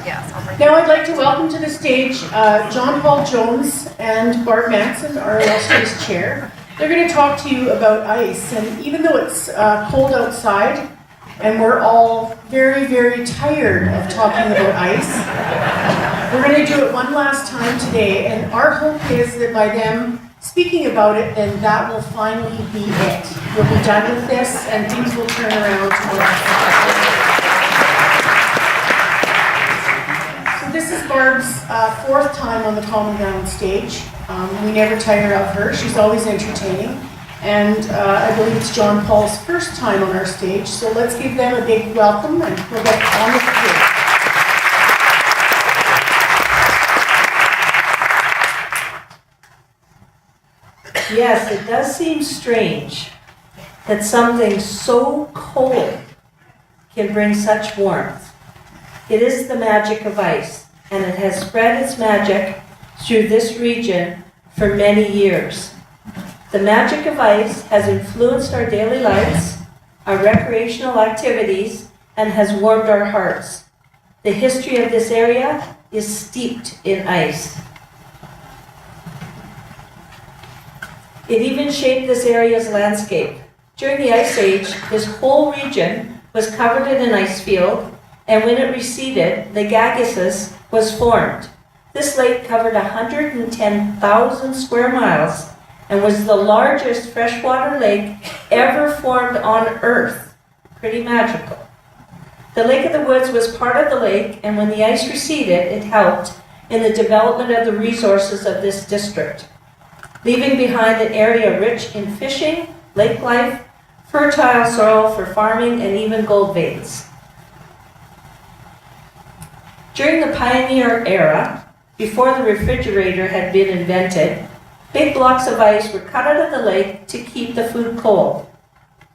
Now I'd like to welcome to the stage John Paul Jones and Barb Manson, our illustrious chair. They're going to talk to you about ice, and even though it's cold outside and we're all very, very tired of talking about ice, we're going to do it one last time today, and our hope is that by them speaking about it, then that will finally be it. We'll be done with this and things will turn around tomorrow. This is Barb's fourth time on the Common Ground stage. We never tire of her. She's always entertaining. And I believe it's John Paul's first time on our stage. So let's give them a big welcome and we'll get on with the tour. Yes, it does seem strange that something so cold can bring such warmth. It is the magic of ice, and it has spread its magic through this region for many years. The magic of ice has influenced our daily lives, our recreational activities, and has warmed our hearts. The history of this area is steeped in ice. It even shaped this area's landscape. During the Ice Age, this whole region was covered in an ice field, and when it receded, the Agassiz was formed. This lake covered 110,000 square miles and was the largest freshwater lake ever formed on Earth. Pretty magical. The Lake of the Woods was part of the lake, and when the ice receded, it helped in the development of the resources of this district, leaving behind an area rich in fishing, lake life, fertile soil for farming, and even gold veins. During the pioneer era, before the refrigerator had been invented, big blocks of ice were cut out of the lake to keep the food cold.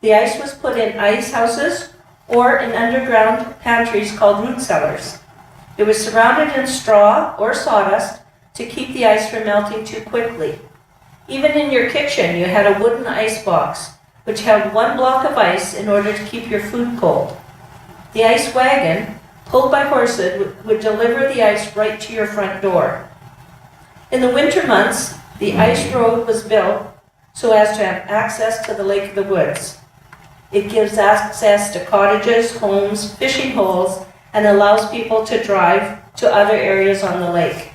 The ice was put in ice houses or in underground pantries called root cellars. It was surrounded in straw or sawdust to keep the ice from melting too quickly. Even in your kitchen, you had a wooden ice box, which held one block of ice in order to keep your food cold. The ice wagon, pulled by horses, would deliver the ice right to your front door. In the winter months, the ice road was built so as to have access to the Lake of the Woods. It gives access to cottages, homes, fishing holes, and allows people to drive to other areas on the lake.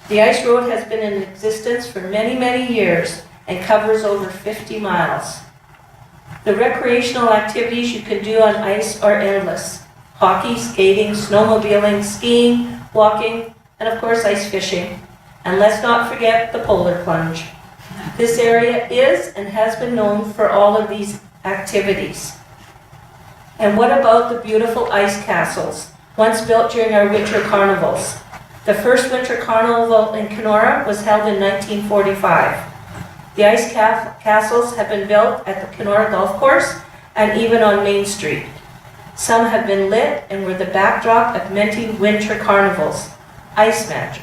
The ice road has been in existence for many, many years and covers over 50 miles. The recreational activities you can do on ice are endless. Hockey, skating, snowmobiling, skiing, walking, and of course ice fishing. And let's not forget the polar plunge. This area is and has been known for all of these activities. And what about the beautiful ice castles, once built during our winter carnivals? The first winter carnival in Kenora was held in 1945. The ice castles have been built at the Kenora Golf Course and even on Main Street. Some have been lit and were the backdrop of many winter carnivals. Ice magic.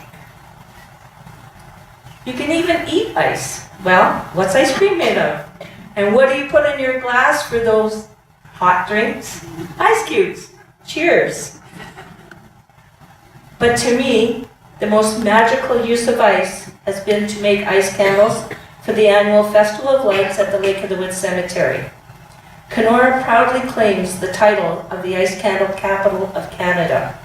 You can even eat ice. Well, what's ice cream made of? And what do you put in your glass for those hot drinks? Ice cubes. Cheers. But to me, the most magical use of ice has been to make ice candles for the annual Festival of Lights at the Lake of the Woods Cemetery. Kenora proudly claims the title of the ice candle capital of Canada.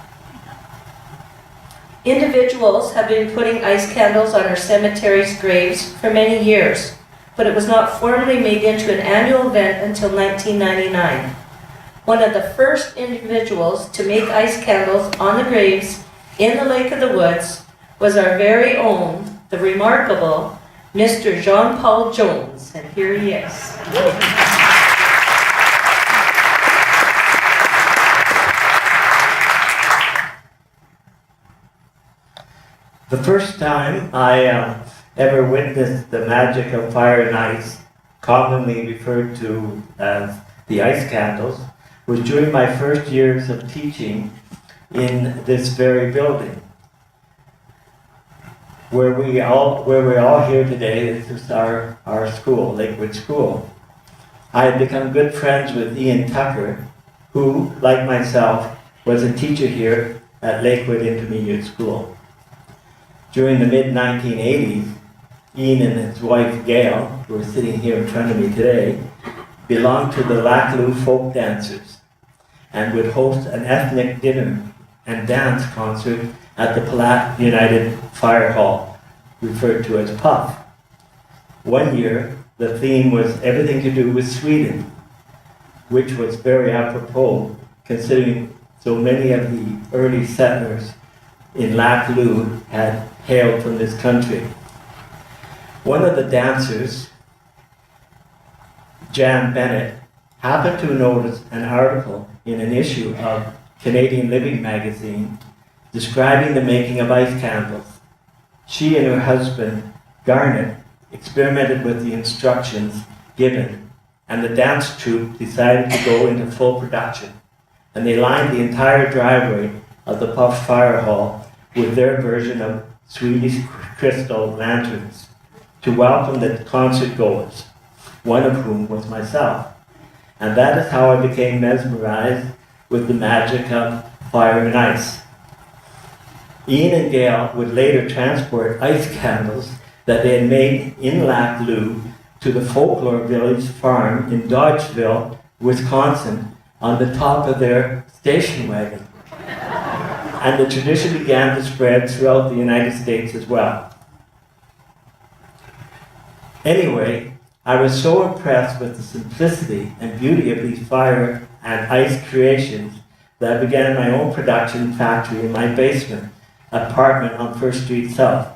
Individuals have been putting ice candles on our cemetery's graves for many years, but it was not formally made into an annual event until 1999. One of the first individuals to make ice candles on the graves in the Lake of the Woods was our very own, the remarkable Mr. John Paul Jones, and here he is. The first time I ever witnessed the magic of fire and ice, commonly referred to as the ice candles, was during my first years of teaching in this very building. Where we're all here today, this is our school, Lakewood School. I had become good friends with Ian Tucker, who, like myself, was a teacher here at Lakewood Intermediate School. During the mid-1980s, Ian and his wife Gail, who are sitting here in front of me today, belonged to the Laclou folk dancers and would host an ethnic dinner and dance concert at the Palat United Fire Hall, referred to as PUF. One year, the theme was everything to do with Sweden, which was very apropos considering so many of the early settlers in Laclou had hailed from this country. One of the dancers, Jan Bennett, happened to notice an article in an issue of Canadian Living magazine describing the making of ice candles. She and her husband, Garnet, experimented with the instructions given, and the dance troupe decided to go into full production, and they lined the entire driveway of the Puff Fire Hall with their version of Swedish crystal lanterns to welcome the concert goers, one of whom was myself. And that is how I became mesmerized with the magic of fire and ice. Ian and Gail would later transport ice candles that they had made in Laclou to the Folklore Village farm in Dodgeville, Wisconsin, on the top of their station wagon. And the tradition began to spread throughout the United States as well. Anyway, I was so impressed with the simplicity and beauty of these fire and ice creations that I began my own production factory in my basement apartment on First Street South.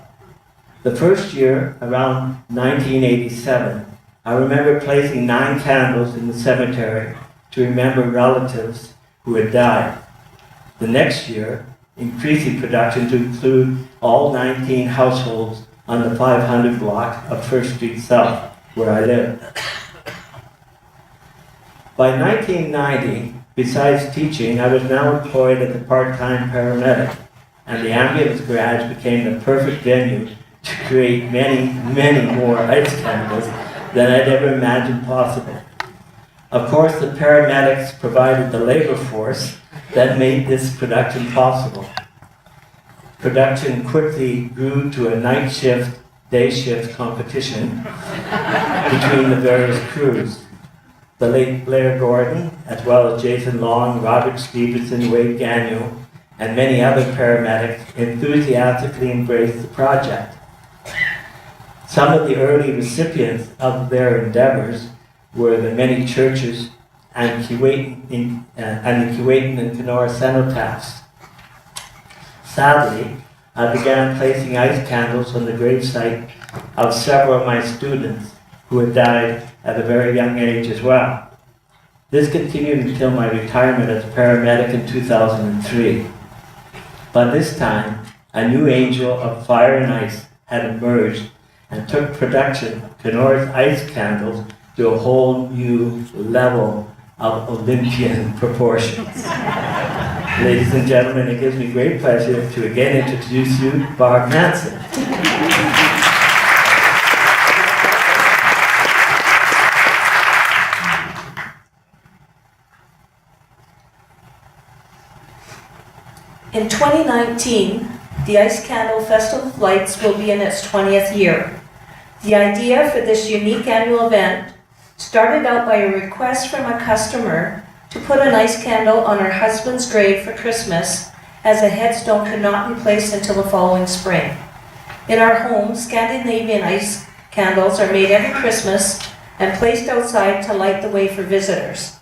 The first year, around 1987, I remember placing 9 candles in the cemetery to remember relatives who had died. The next year, increasing production to include all 19 households on the 500 block of First Street South, where I live. By 1990, besides teaching, I was now employed as a part-time paramedic, and the ambulance garage became the perfect venue to create many, many more ice candles than I'd ever imagined possible. Of course, the paramedics provided the labor force that made this production possible. Production quickly grew to a night shift, day shift competition between the various crews. The late Blair Gordon, as well as Jason Long, Robert Stevenson, Wade Gagnon, and many other paramedics enthusiastically embraced the project. Some of the early recipients of their endeavors were the many churches and the Keewatin and Kenora cenotaphs. Sadly, I began placing ice candles on the gravesite of several of my students who had died at a very young age as well. This continued until my retirement as a paramedic in 2003. By this time, a new angel of fire and ice had emerged and took production of Kenora's ice candles to a whole new level of Olympian proportions. Ladies and gentlemen, it gives me great pleasure to again introduce you Barb Manson. In 2019, the Ice Candle Festival of Lights will be in its 20th year. The idea for this unique annual event started out by a request from a customer to put an ice candle on her husband's grave for Christmas, as a headstone could not be placed until the following spring. In our home, Scandinavian ice candles are made every Christmas and placed outside to light the way for visitors.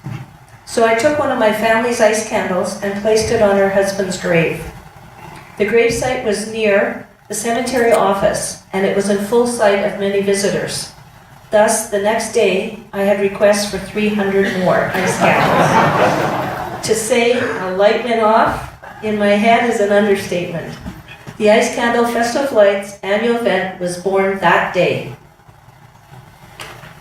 So I took one of my family's ice candles and placed it on her husband's grave. The gravesite was near the cemetery office, and it was in full sight of many visitors. Thus, the next day, I had requests for 300 more ice candles. To say a light went off in my head is an understatement. The Ice Candle Festival of Lights annual event was born that day.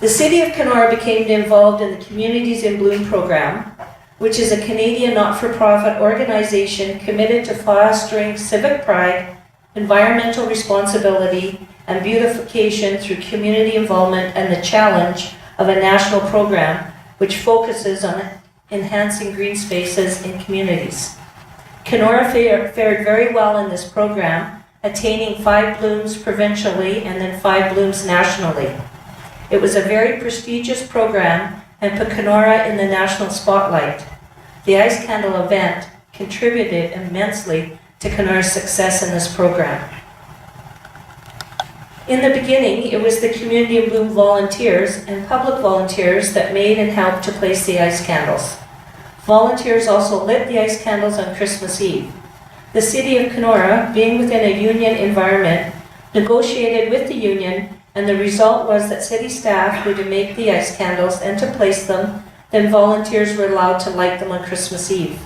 The City of Kenora became involved in the Communities in Bloom program, which is a Canadian not-for-profit organization committed to fostering civic pride, environmental responsibility, and beautification through community involvement and the challenge of a national program which focuses on enhancing green spaces in communities. Kenora fared very well in this program, attaining 5 blooms provincially and then 5 blooms nationally. It was a very prestigious program and put Kenora in the national spotlight. The Ice Candle event contributed immensely to Kenora's success in this program. In the beginning, it was the Community in Bloom volunteers and public volunteers that made and helped to place the ice candles. Volunteers also lit the ice candles on Christmas Eve. The City of Kenora, being within a union environment, negotiated with the union, and the result was that city staff were to make the ice candles and to place them, then volunteers were allowed to light them on Christmas Eve.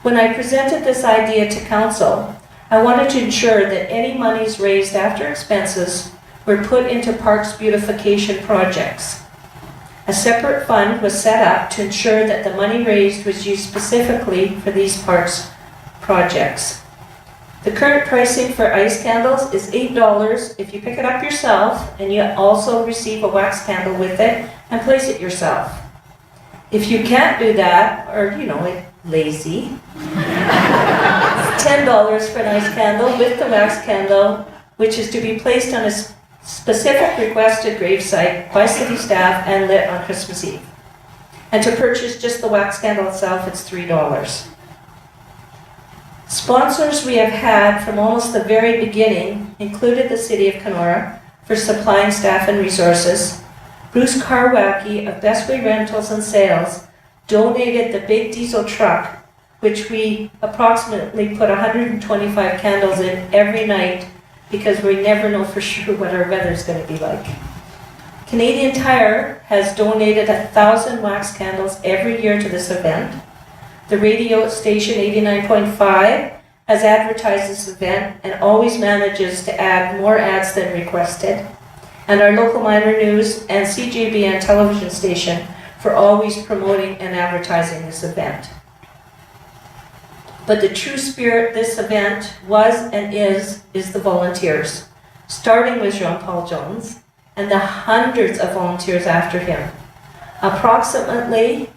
When I presented this idea to council, I wanted to ensure that any monies raised after expenses were put into parks beautification projects. A separate fund was set up to ensure that the money raised was used specifically for these parks projects. The current pricing for ice candles is $8 if you pick it up yourself, and you also receive a wax candle with it and place it yourself. If you can't do that, or lazy, it's $10 for an ice candle with the wax candle, which is to be placed on a specific requested gravesite by city staff and lit on Christmas Eve. And to purchase just the wax candle itself, it's $3. Sponsors we have had from almost the very beginning included the City of Kenora for supplying staff and resources. Bruce Karwacki of Best Way Rentals and Sales donated the big diesel truck, which we approximately put 125 candles in every night because we never know for sure what our weather's going to be like. Canadian Tire has donated 1,000 wax candles every year to this event. The radio station 89.5 has advertised this event and always manages to add more ads than requested. And our local minor news and CJBN television station for always promoting and advertising this event. But the true spirit of this event was and is the volunteers, starting with Jean-Paul Jones and the hundreds of volunteers after him. Approximately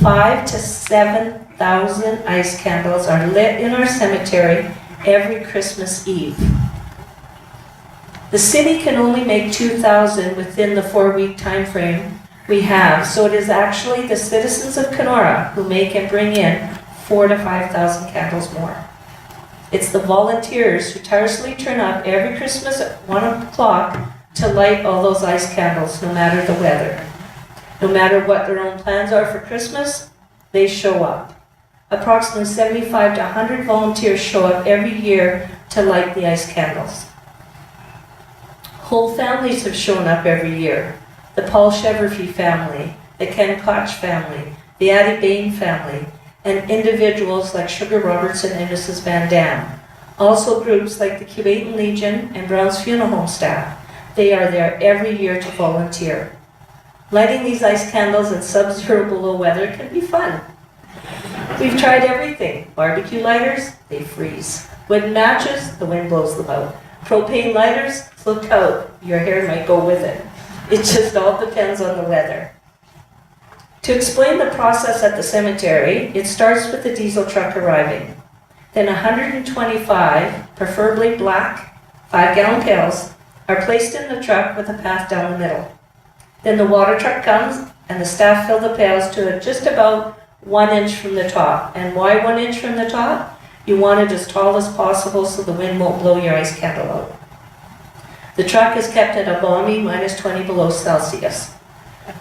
5,000 to 7,000 ice candles are lit in our cemetery every Christmas Eve. The city can only make 2,000 within the 4-week time frame we have, so it is actually the citizens of Kenora who make and bring in 4,000 to 5,000 candles more. It's the volunteers who tirelessly turn up every Christmas at 1 o'clock to light all those ice candles, no matter the weather. No matter what their own plans are for Christmas, they show up. Approximately 75 to 100 volunteers show up every year to light the ice candles. Whole families have shown up every year. The Paul Cheverfy family, the Ken Koch family, the Addie Bain family, and individuals like Sugar Robertson and Mrs. Van Dam. Also groups like the Cubatan Legion and Brown's Funeral Home staff. They are there every year to volunteer. Lighting these ice candles in sub-zero below weather can be fun. We've tried everything. Barbecue lighters, they freeze. Wooden matches, the wind blows them out. Propane lighters, look out, your hair might go with it. It just all depends on the weather. To explain the process at the cemetery, it starts with the diesel truck arriving. Then 125, preferably black, 5-gallon pails, are placed in the truck with a path down the middle. Then the water truck comes and the staff fill the pails to just about 1 inch from the top. And why 1 inch from the top? You want it as tall as possible so the wind won't blow your ice candle out. The truck is kept at a balmy -20 below Celsius.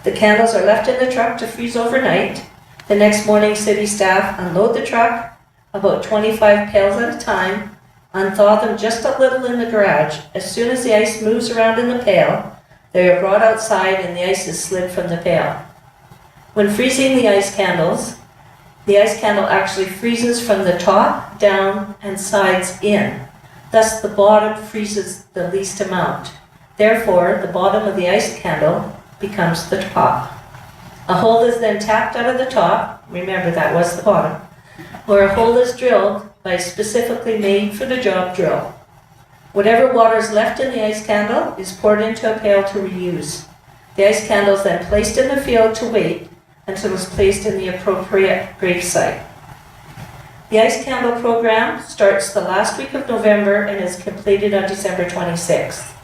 The candles are left in the truck to freeze overnight. The next morning, city staff unload the truck, about 25 pails at a time, unthaw them just a little in the garage. As soon as the ice moves around in the pail, they are brought outside and the ice is slid from the pail. When freezing the ice candle actually freezes from the top, down, and sides in. Thus, the bottom freezes the least amount. Therefore, the bottom of the ice candle becomes the top. A hole is then tapped out of the top, remember that was the bottom, where a hole is drilled by a specifically made for the job drill. Whatever water is left in the ice candle is poured into a pail to reuse. The ice candle is then placed in the field to wait until it is placed in the appropriate grave site. The ice candle program starts the last week of November and is completed on December 26th.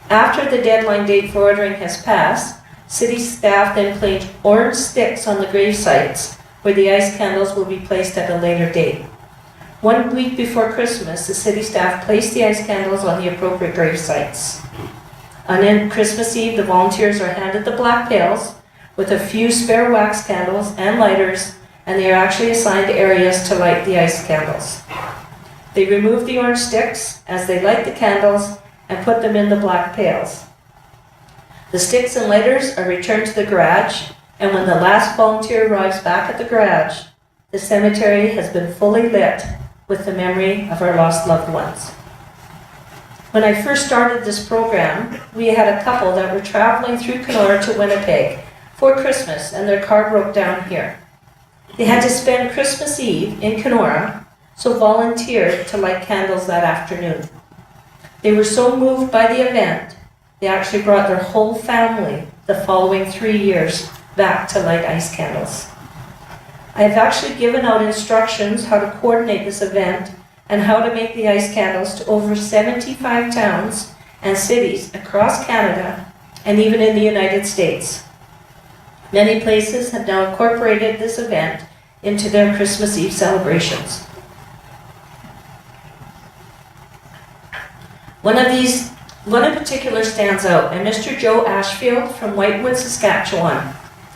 After the deadline date for ordering has passed, city staff then place orange sticks on the grave sites where the ice candles will be placed at a later date. 1 week before Christmas, the city staff placed the ice candles on the appropriate grave sites. On Christmas Eve, the volunteers are handed the black pails with a few spare wax candles and lighters, and they are actually assigned areas to light the ice candles. They remove the orange sticks as they light the candles and put them in the black pails. The sticks and lighters are returned to the garage, and when the last volunteer arrives back at the garage, the cemetery has been fully lit with the memory of our lost loved ones. When I first started this program, we had a couple that were traveling through Kenora to Winnipeg for Christmas, and their car broke down here. They had to spend Christmas Eve in Kenora, so volunteered to light candles that afternoon. They were so moved by the event, they actually brought their whole family the following 3 years back to light ice candles. I have actually given out instructions how to coordinate this event and how to make the ice candles to over 75 towns and cities across Canada and even in the United States. Many places have now incorporated this event into their Christmas Eve celebrations. One in particular stands out, and Mr. Joe Ashfield from Whitewood, Saskatchewan,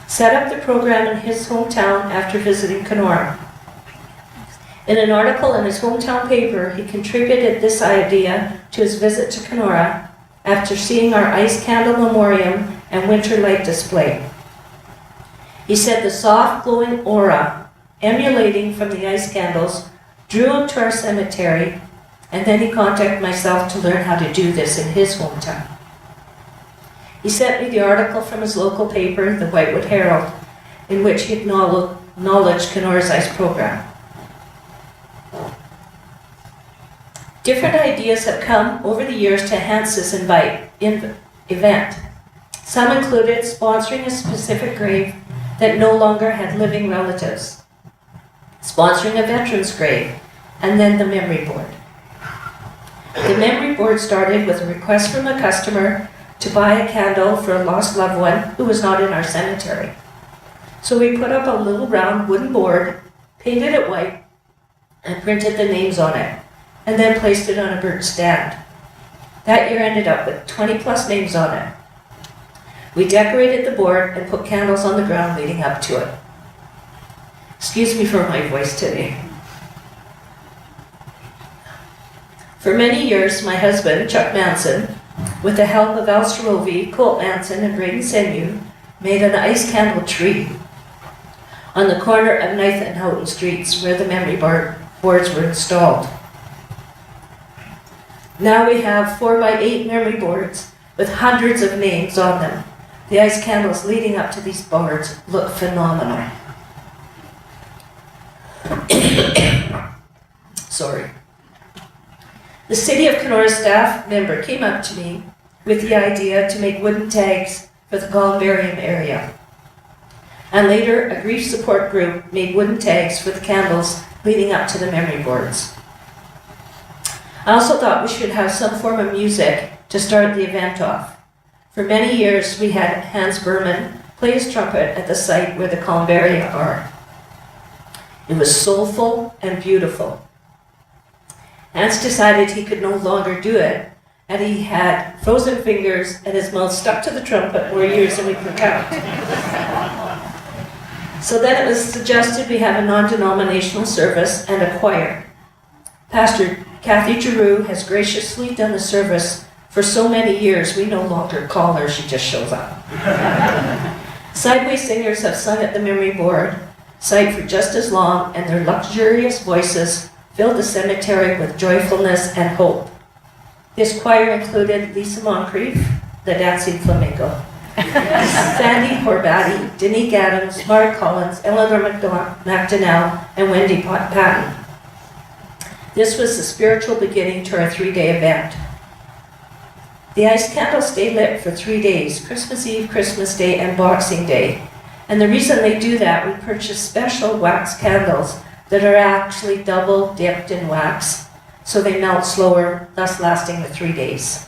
set up the program in his hometown after visiting Kenora. In an article in his hometown paper, he contributed this idea to his visit to Kenora after seeing our ice candle memoriam and winter light display. He said the soft glowing aura emanating from the ice candles drew him to our cemetery, and then he contacted myself to learn how to do this in his hometown. He sent me the article from his local paper, the Whitewood Herald, in which he acknowledged Kenora's ice program. Different ideas have come over the years to enhance this event. Some included sponsoring a specific grave that no longer had living relatives, sponsoring a veteran's grave, and then the memory board. The memory board started with a request from a customer to buy a candle for a lost loved one who was not in our cemetery. So we put up a little round wooden board, painted it white, and printed the names on it, and then placed it on a birch stand. That year ended up with 20 plus names on it. We decorated the board and put candles on the ground leading up to it. Excuse me for my voice today. For many years, my husband, Chuck Manson, with the help of Al Starovi, Colt Manson, and Braden Senyu, made an ice candle tree on the corner of 9th and Houghton Streets where the memory boards were installed. Now we have 4x8 memory boards with hundreds of names on them. The ice candles leading up to these boards look phenomenal. Sorry. The City of Kenora staff member came up to me with the idea to make wooden tags for the columbarium area. And later, a grief support group made wooden tags for the candles leading up to the memory boards. I also thought we should have some form of music to start the event off. For many years, we had Hans Berman play his trumpet at the site where the columbaria are. It was soulful and beautiful. Hans decided he could no longer do it, and he had frozen fingers and his mouth stuck to the trumpet more years than we could count. So then it was suggested we have a non-denominational service and a choir. Pastor Kathy Giroux has graciously done the service for so many years we no longer call her, she just shows up. Sideway singers have sung at the memory board site for just as long, and their luxurious voices filled the cemetery with joyfulness and hope. This choir included Lisa Moncrief, the dancing flamenco, Sandy Horbati, Denise Adams, Mark Collins, Eleanor McDonnell, and Wendy Patton. This was the spiritual beginning to our 3-day event. The ice candles stay lit for 3 days, Christmas Eve, Christmas Day, and Boxing Day. And the reason they do that, we purchase special wax candles that are actually double dipped in wax, so they melt slower, thus lasting the 3 days.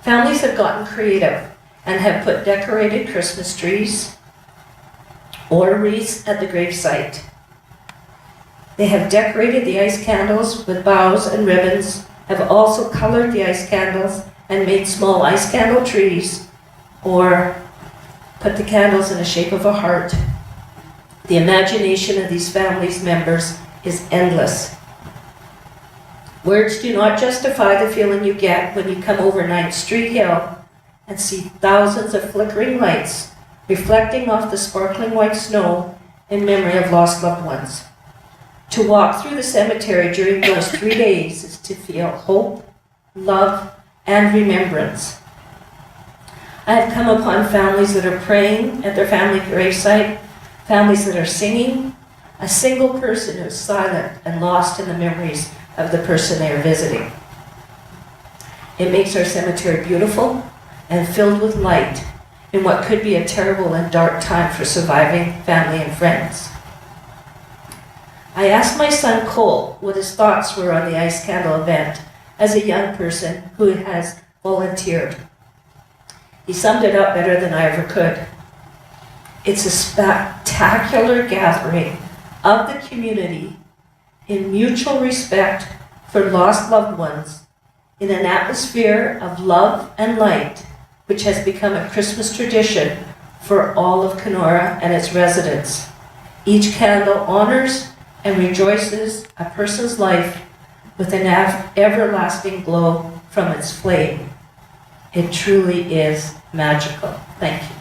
Families have gotten creative and have put decorated Christmas trees or wreaths at the gravesite. They have decorated the ice candles with boughs and ribbons, have also colored the ice candles and made small ice candle trees, or put the candles in the shape of a heart. The imagination of these families' members is endless. Words do not justify the feeling you get when you come over 9th Street Hill and see thousands of flickering lights reflecting off the sparkling white snow in memory of lost loved ones. To walk through the cemetery during those 3 days is to feel hope, love, and remembrance. I have come upon families that are praying at their family gravesite, families that are singing, a single person who is silent and lost in the memories of the person they are visiting. It makes our cemetery beautiful and filled with light in what could be a terrible and dark time for surviving family and friends. I asked my son Cole what his thoughts were on the ice candle event as a young person who has volunteered. He summed it up better than I ever could. It's a spectacular gathering of the community in mutual respect for lost loved ones in an atmosphere of love and light, which has become a Christmas tradition for all of Kenora and its residents. Each candle honors and rejoices a person's life with an everlasting glow from its flame. It truly is magical. Thank you.